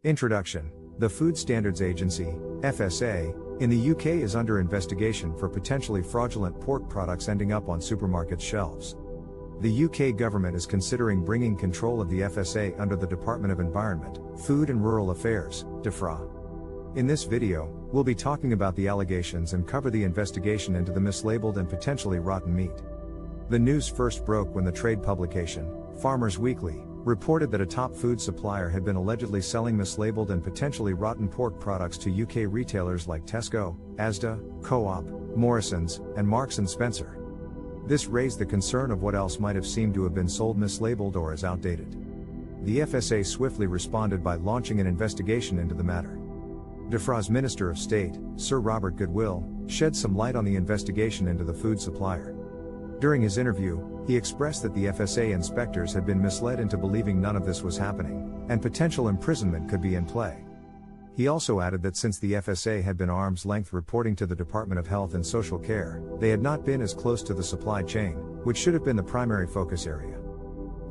Introduction. The Food Standards Agency, FSA, in the UK is under investigation for potentially fraudulent pork products ending up on supermarket shelves. The UK government is considering bringing control of the FSA under the Department of Environment, Food and Rural Affairs, DEFRA. In this video, we'll be talking about the allegations and cover the investigation into the mislabeled and potentially rotten meat. The news first broke when the trade publication, Farmers Weekly, reported that a top food supplier had been allegedly selling mislabeled and potentially rotten pork products to UK retailers like Tesco, Asda, Co-op, Morrisons, and Marks & Spencer. This raised the concern of what else might have seemed to have been sold mislabeled or as outdated. The FSA swiftly responded by launching an investigation into the matter. DEFRA's Minister of State, Sir Robert Goodwill, shed some light on the investigation into the food supplier. During his interview, he expressed that the FSA inspectors had been misled into believing none of this was happening, and potential imprisonment could be in play. He also added that since the FSA had been arm's length reporting to the Department of Health and Social Care, they had not been as close to the supply chain, which should have been the primary focus area.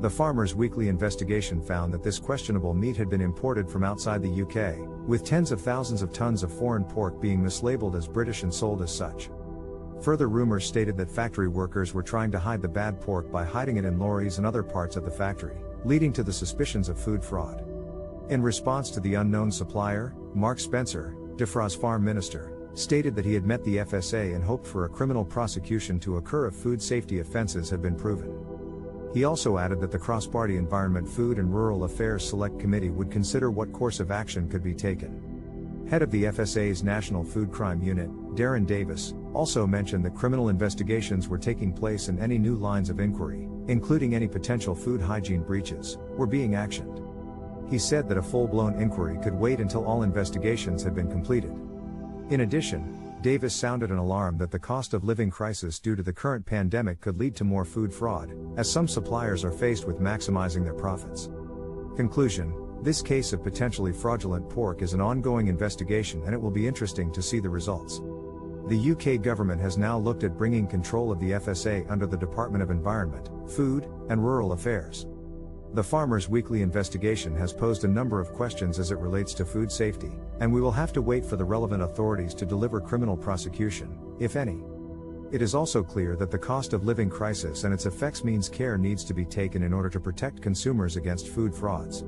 The Farmers Weekly investigation found that this questionable meat had been imported from outside the UK, with tens of thousands of tons of foreign pork being mislabeled as British and sold as such. Further rumors stated that factory workers were trying to hide the bad pork by hiding it in lorries and other parts of the factory, leading to the suspicions of food fraud. In response to the unknown supplier, Mark Spencer, DEFRA's farm minister, stated that he had met the FSA and hoped for a criminal prosecution to occur if food safety offences had been proven. He also added that the cross-party Environment, Food and Rural Affairs Select Committee would consider what course of action could be taken. Head of the FSA's National Food Crime Unit, Darren Davis, also mentioned that criminal investigations were taking place and any new lines of inquiry, including any potential food hygiene breaches, were being actioned. He said that a full-blown inquiry could wait until all investigations had been completed. In addition, Davis sounded an alarm that the cost of living crisis due to the current pandemic could lead to more food fraud, as some suppliers are faced with maximizing their profits. Conclusion: this case of potentially fraudulent pork is an ongoing investigation and it will be interesting to see the results. The UK government has now looked at bringing control of the FSA under the Department of Environment, Food and Rural Affairs. The Farmers Weekly investigation has posed a number of questions as it relates to food safety, and we will have to wait for the relevant authorities to deliver criminal prosecution, if any. It is also clear that the cost of living crisis and its effects means care needs to be taken in order to protect consumers against food frauds.